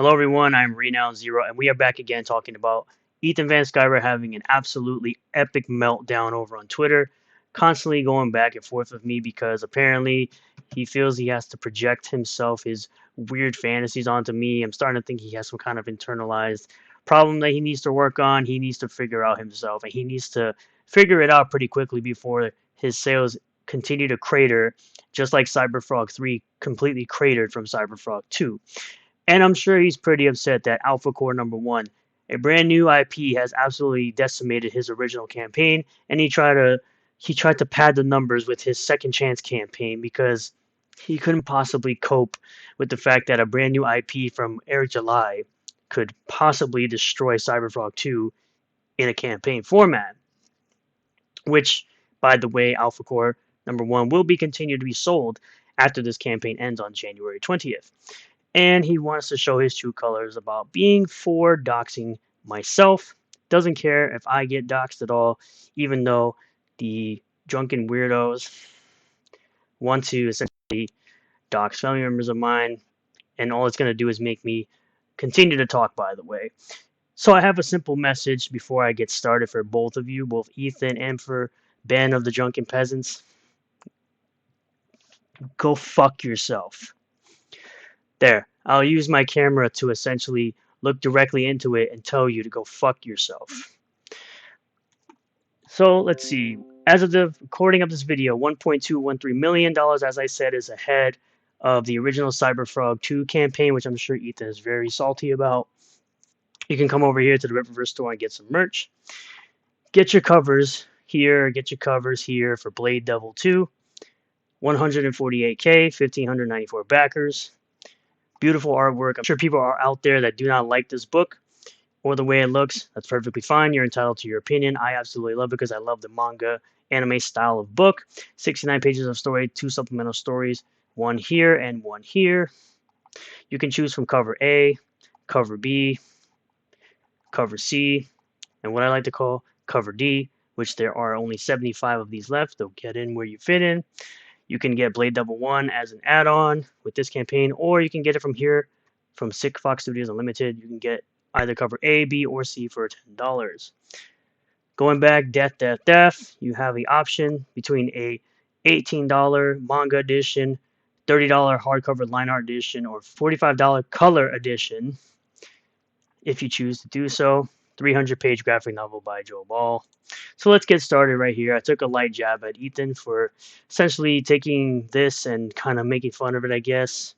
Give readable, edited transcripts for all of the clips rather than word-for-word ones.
Hello everyone, I'm Renown0 and we are back again talking about Ethan Van Sciver having an absolutely epic meltdown over on Twitter, constantly going back and forth with me because apparently he feels he has to project himself, his weird fantasies onto me. I'm starting to think he has some kind of internalized problem that he needs to work on. He needs to figure out himself and he needs to figure it out pretty quickly before his sales continue to crater, just like Cyberfrog 3 completely cratered from Cyberfrog 2. And I'm sure he's pretty upset that Alpha Core number 1, a brand new IP, has absolutely decimated his original campaign, and he tried to pad the numbers with his second chance campaign because he couldn't possibly cope with the fact that a brand new IP from Eric July could possibly destroy Cyberfrog 2 in a campaign format, which, by the way, Alpha Core number 1 will be continued to be sold after this campaign ends on January 20th. And he wants to show his true colors about being for doxing myself. Doesn't care if I get doxed at all, even though the drunken weirdos want to essentially dox family members of mine, and all it's going to do is make me continue to talk, by the way. So I have a simple message before I get started for both of you, both Ethan and for Ben of the Drunken Peasants. Go fuck yourself. There, I'll use my camera to essentially look directly into it and tell you to go fuck yourself. So let's see. As of the recording of this video, $1.213 million, as I said, is ahead of the original Cyberfrog 2 campaign, which I'm sure Ethan is very salty about. You can come over here to the Riververse store and get some merch. Get your covers here, for Blade Devil 2. 148K, 1,594 backers. Beautiful artwork. I'm sure people are out there that do not like this book or the way it looks. That's perfectly fine. You're entitled to your opinion. I absolutely love it because I love the manga anime style of book. 69 pages of story, 2 supplemental stories, one here and one here. You can choose from cover A, cover B, cover C, and what I like to call cover D, which there are only 75 of these left. They'll get in where you fit in. You can get Blade Devil 1 as an add-on with this campaign, or you can get it from here, from Sick Fox Studios Unlimited. You can get either cover A, B, or C for $10. Going back, Death, you have the option between a $18 manga edition, $30 hardcover line art edition, or $45 color edition, if you choose to do so. 300-page graphic novel by Joe Ball. So let's get started right here. I took a light jab at Ethan for essentially taking this and kind of making fun of it, I guess.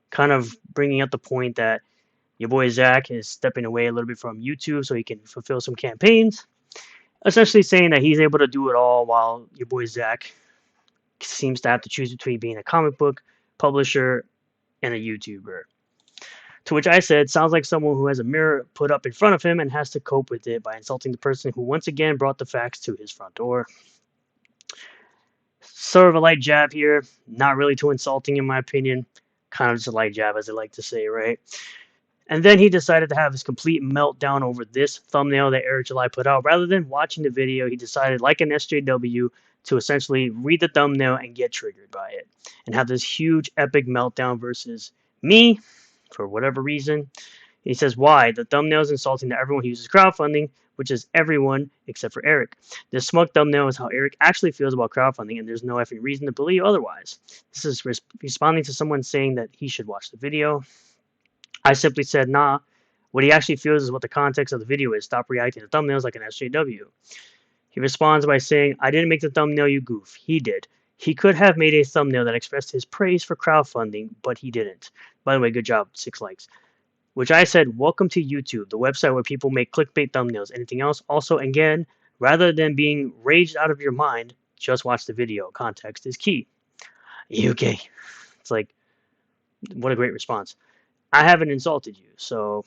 Kind of bringing up the point that your boy Zach is stepping away a little bit from YouTube so he can fulfill some campaigns. Essentially saying that he's able to do it all while your boy Zach seems to have to choose between being a comic book publisher and a YouTuber. To which I said, sounds like someone who has a mirror put up in front of him and has to cope with it by insulting the person who once again brought the facts to his front door. Sort of a light jab here, not really too insulting in my opinion. Kind of just a light jab, as they like to say, right? And then he decided to have his complete meltdown over this thumbnail that Eric July put out. Rather than watching the video, he decided, like an SJW, to essentially read the thumbnail and get triggered by it. And have this huge epic meltdown versus me, for whatever reason. He says, why? The thumbnail is insulting to everyone who uses crowdfunding, which is everyone except for Eric. This smug thumbnail is how Eric actually feels about crowdfunding, and there's no effing reason to believe otherwise. This is responding to someone saying that he should watch the video. I simply said, nah. What he actually feels is what the context of the video is. Stop reacting to thumbnails like an SJW. He responds by saying, I didn't make the thumbnail, you goof. He did. He could have made a thumbnail that expressed his praise for crowdfunding, but he didn't. By the way, good job, 6 likes. Which I said, welcome to YouTube, the website where people make clickbait thumbnails. Anything else? Also, again, rather than being raged out of your mind, just watch the video. Context is key. UK. It's like, what a great response. I haven't insulted you, so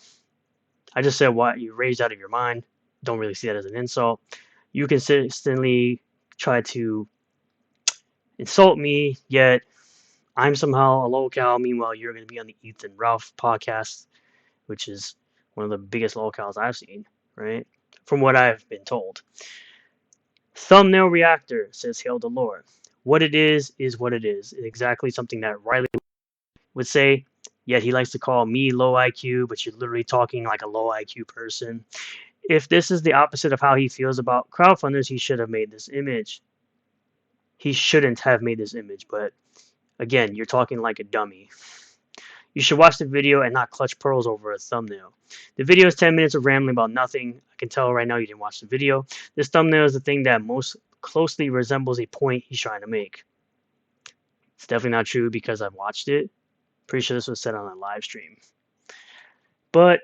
I just said what you raised out of your mind. Don't really see that as an insult. You consistently try to insult me, yet I'm somehow a lolcow. Meanwhile, you're going to be on the Ethan Ralph podcast, which is one of the biggest lolcows I've seen, right? From what I've been told. Thumbnail reactor, says Hail the Lord. What it is what it is. Exactly something that Riley would say. Yet he likes to call me low IQ, but you're literally talking like a low IQ person. If this is the opposite of how he feels about crowdfunders, he should have made this image. He shouldn't have made this image, but again, you're talking like a dummy. You should watch the video and not clutch pearls over a thumbnail. The video is 10 minutes of rambling about nothing. I can tell right now you didn't watch the video. This thumbnail is the thing that most closely resembles a point he's trying to make. It's definitely not true because I've watched it. Pretty sure this was said on a live stream. But,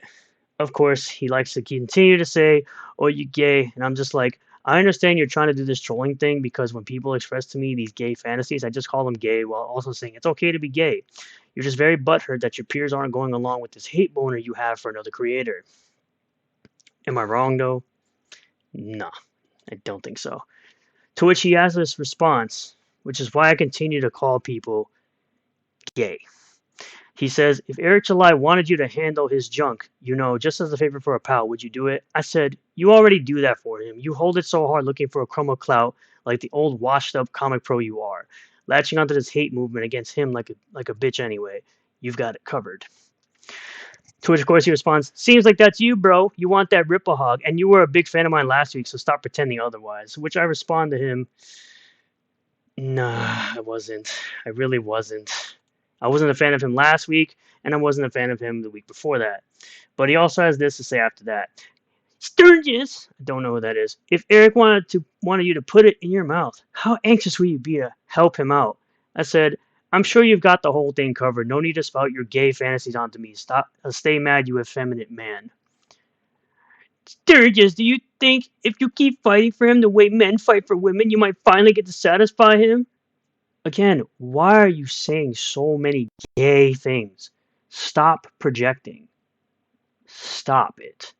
of course, he likes to continue to say, oh, you gay. And I'm just like, I understand you're trying to do this trolling thing because when people express to me these gay fantasies, I just call them gay while also saying it's okay to be gay. You're just very butthurt that your peers aren't going along with this hate boner you have for another creator. Am I wrong, though? No, I don't think so. To which he has this response, which is why I continue to call people gay. He says, if Eric July wanted you to handle his junk, just as a favor for a pal, would you do it? I said, you already do that for him. You hold it so hard looking for a crumb of clout like the old washed up comic pro you are. Latching onto this hate movement against him like a bitch anyway. You've got it covered. To which, of course, he responds, seems like that's you, bro. You want that ripple hog, and you were a big fan of mine last week, so stop pretending otherwise. Which I respond to him, nah, I wasn't. I really wasn't. I wasn't a fan of him last week, and I wasn't a fan of him the week before that. But he also has this to say after that. Sturgis, I don't know who that is. If Eric wanted you to put it in your mouth, how anxious would you be to help him out? I said, I'm sure you've got the whole thing covered. No need to spout your gay fantasies onto me. Stay mad, you effeminate man. Sturgis, do you think if you keep fighting for him the way men fight for women, you might finally get to satisfy him? Again, why are you saying so many gay things? Stop projecting. Stop it.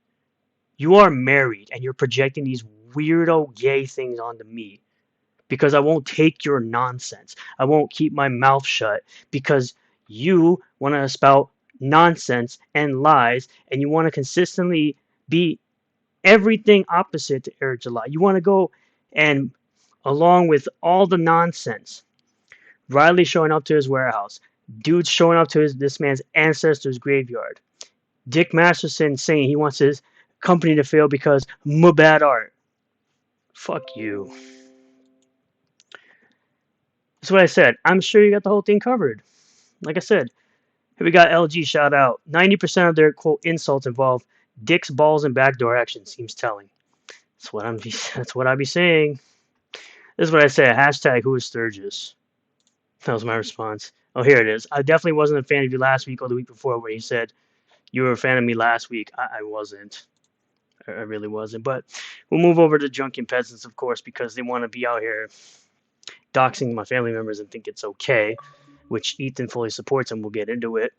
You are married and you're projecting these weirdo gay things onto me because I won't take your nonsense. I won't keep my mouth shut because you want to spout nonsense and lies and you want to consistently be everything opposite to Eric July. You want to go and along with all the nonsense. Riley showing up to his warehouse. Dudes showing up to this man's ancestors' graveyard. Dick Masterson saying he wants his company to fail because bad art. Fuck you. That's what I said. I'm sure you got the whole thing covered. Like I said, here we got LG shout out. 90% of their quote insults involve dicks, balls, and backdoor action. Seems telling. That's what I be saying. This is what I said. Hashtag who is Sturgis. That was my response. Oh, here it is. I definitely wasn't a fan of you last week or the week before where you said you were a fan of me last week. I wasn't. I really wasn't. But we'll move over to Drunken Peasants, of course, because they want to be out here doxing my family members and think it's okay, which Ethan fully supports, and we'll get into it.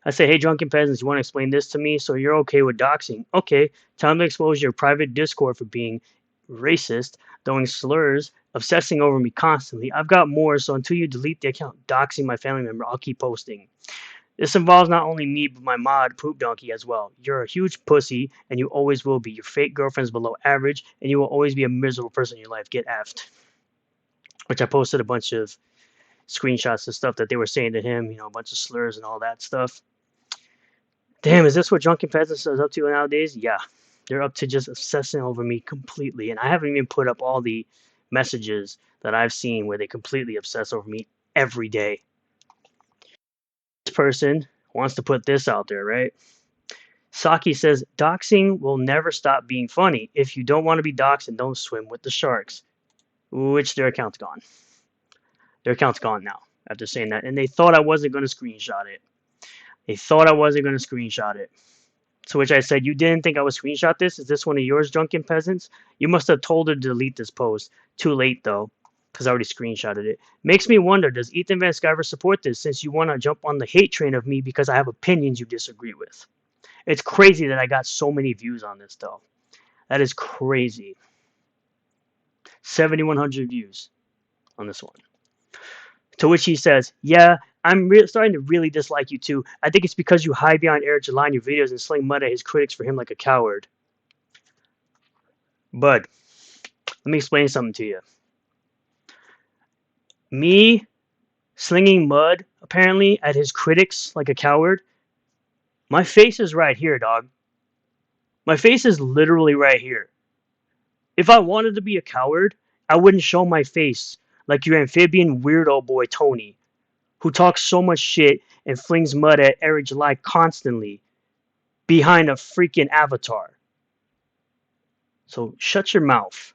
I say, hey, Drunken Peasants, you want to explain this to me? So you're okay with doxing? Okay, time to expose your private Discord for being racist, throwing slurs, obsessing over me constantly. I've got more, so until you delete the account doxing my family member, I'll keep posting. This involves not only me, but my mod, Poop Donkey, as well. You're a huge pussy, and you always will be. Your fake girlfriend's below average, and you will always be a miserable person in your life. Get effed. Which I posted a bunch of screenshots of stuff that they were saying to him, a bunch of slurs and all that stuff. Damn, is this what Drunken Peasants is up to nowadays? Yeah. They're up to just obsessing over me completely. And I haven't even put up all the messages that I've seen where they completely obsess over me every day. This person wants to put this out there, right? Saki says, doxing will never stop being funny. If you don't want to be doxed, then don't swim with the sharks. Which their account's gone. Their account's gone now after saying that. And they thought I wasn't going to screenshot it. To which I said, you didn't think I would screenshot this? Is this one of yours, Drunken Peasants? You must have told her to delete this post. Too late, though, because I already screenshotted it. Makes me wonder, does Ethan Van Sciver support this since you want to jump on the hate train of me because I have opinions you disagree with? It's crazy that I got so many views on this, though. That is crazy. 7,100 views on this one. To which he says, yeah, I'm starting to really dislike you too. I think it's because you hide behind Eric July in your videos and sling mud at his critics for him like a coward. Bud, let me explain something to you. Me slinging mud, apparently, at his critics like a coward. My face is right here, dog. My face is literally right here. If I wanted to be a coward, I wouldn't show my face like your amphibian weirdo boy Tony, who talks so much shit and flings mud at Eric July constantly behind a freaking avatar. So shut your mouth.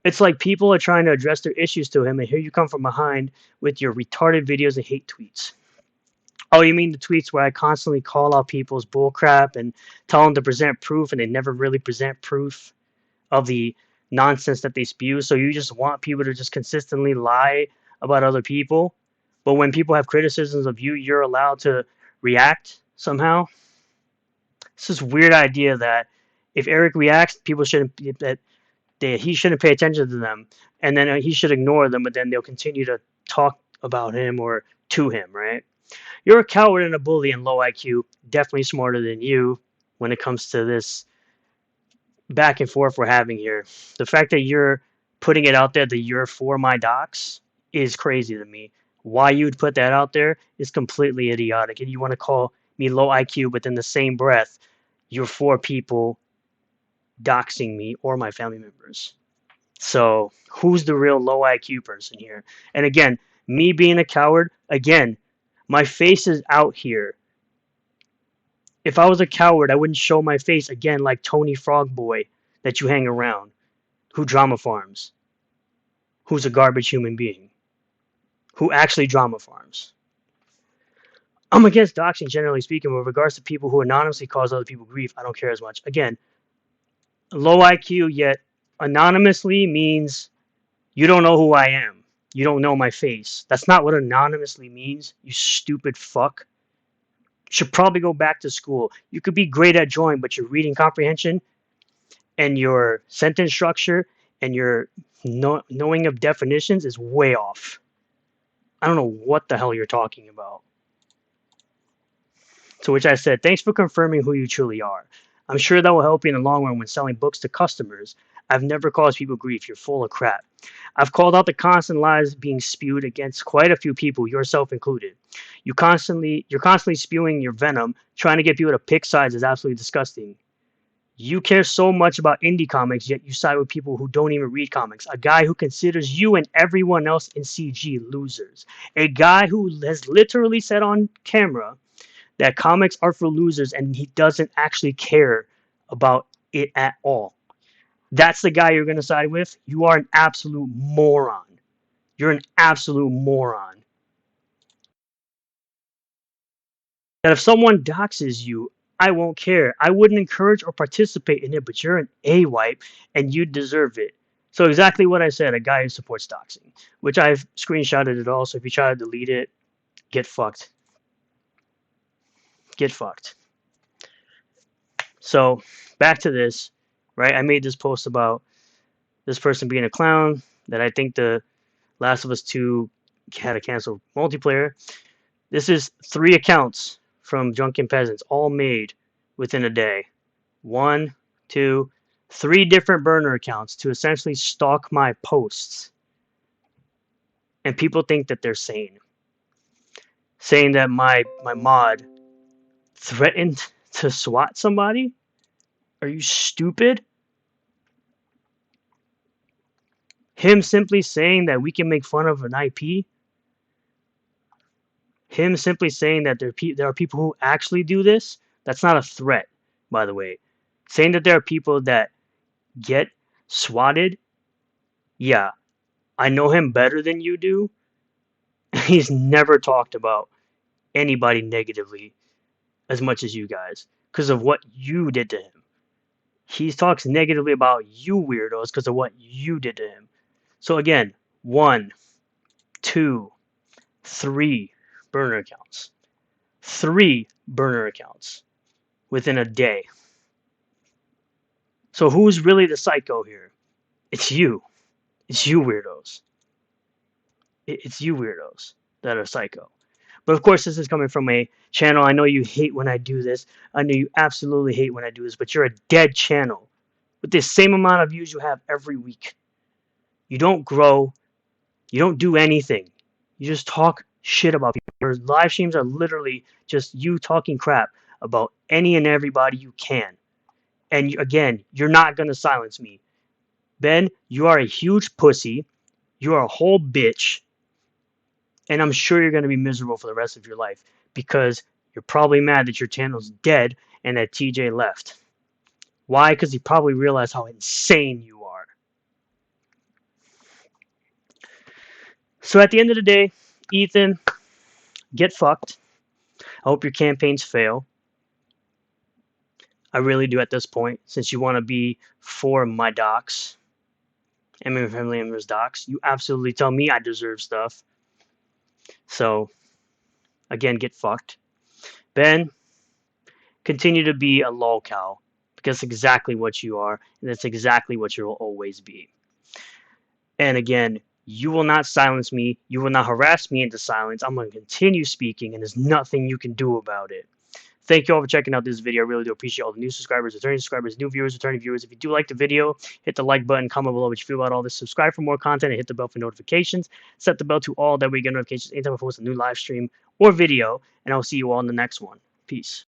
It's like people are trying to address their issues to him, and here you come from behind with your retarded videos and hate tweets. Oh, you mean the tweets where I constantly call out people's bullcrap and tell them to present proof, and they never really present proof of the nonsense that they spew? So you just want people to just consistently lie about other people, but when people have criticisms of you, you're allowed to react somehow? It's this weird idea that if Eric reacts, people shouldn't that he shouldn't pay attention to them, and then he should ignore them, but then they'll continue to talk about him or to him, right? You're a coward and a bully and low IQ, definitely smarter than you when it comes to this back and forth we're having here. The fact that you're putting it out there that you're for my docs is crazy to me. Why you'd put that out there is completely idiotic. And you want to call me low IQ, but in the same breath, you're for people doxing me or my family members. So who's the real low IQ person here? And again, me being a coward, again, my face is out here. If I was a coward, I wouldn't show my face again like Tony Frogboy that you hang around, who drama farms, who's a garbage human being, who actually drama farms. I'm against doxing, generally speaking, but with regards to people who anonymously cause other people grief, I don't care as much. Again, low IQ, yet anonymously means you don't know who I am. You don't know my face. That's not what anonymously means, you stupid fuck. Should probably go back to school. You could be great at drawing, but your reading comprehension and your sentence structure and your knowing of definitions is way off. I don't know what the hell you're talking about. To which I said, thanks for confirming who you truly are. I'm sure that will help you in the long run when selling books to customers. I've never caused people grief. You're full of crap. I've called out the constant lies being spewed against quite a few people, yourself included. You're constantly spewing your venom. Trying to get people to pick sides is absolutely disgusting. You care so much about indie comics, yet you side with people who don't even read comics. A guy who considers you and everyone else in CG losers. A guy who has literally said on camera that comics are for losers, and he doesn't actually care about it at all. That's the guy you're going to side with? You are an absolute moron. You're an absolute moron. That if someone doxes you, I won't care. I wouldn't encourage or participate in it, but you're an A-wipe, and you deserve it. So exactly what I said, a guy who supports doxing, which I've screenshotted it all, so if you try to delete it, get fucked. Get fucked. So back to this, right? I made this post about this person being a clown, that I think the Last of Us 2 had a canceled multiplayer. This is 3 accounts from Drunken Peasants, all made within a day. 1, 2, 3 different burner accounts to essentially stalk my posts. And people think that they're sane. Saying that my mod threatened to SWAT somebody? Are you stupid? Him simply saying that we can make fun of an IP? Him simply saying that there are people who actually do this? That's not a threat, by the way. Saying that there are people that get swatted? Yeah, I know him better than you do. He's never talked about anybody negatively as much as you guys because of what you did to him. He talks negatively about you weirdos because of what you did to him. So again, 1, 2, 3 burner accounts. 3 burner accounts within a day. So who's really the psycho here? It's you. It's you weirdos. It's you weirdos that are psycho. But of course, this is coming from a channel. I know you hate when I do this. I know you absolutely hate when I do this, but you're a dead channel with the same amount of views you have every week. You don't grow. You don't do anything. You just talk shit about people. Your live streams are literally just you talking crap about any and everybody you can. And again, you're not going to silence me. Ben, you are a huge pussy. You are a whole bitch. And I'm sure you're going to be miserable for the rest of your life because you're probably mad that your channel's dead and that TJ left. Why? Because he probably realized how insane you are. So at the end of the day, Ethan, get fucked. I hope your campaigns fail. I really do at this point, since you want to be for my docs and my family members' docs. You absolutely tell me I deserve stuff. So, again, get fucked. Ben, continue to be a lolcow, because that's exactly what you are, and that's exactly what you will always be. And again, you will not silence me. You will not harass me into silence. I'm going to continue speaking, and there's nothing you can do about it. Thank you all for checking out this video. I really do appreciate all the new subscribers, returning subscribers, new viewers, returning viewers. If you do like the video, hit the like button, comment below what you feel about all this, subscribe for more content, and hit the bell for notifications. Set the bell to all, that way you get notifications anytime I post a new live stream or video, and I'll see you all in the next one. Peace.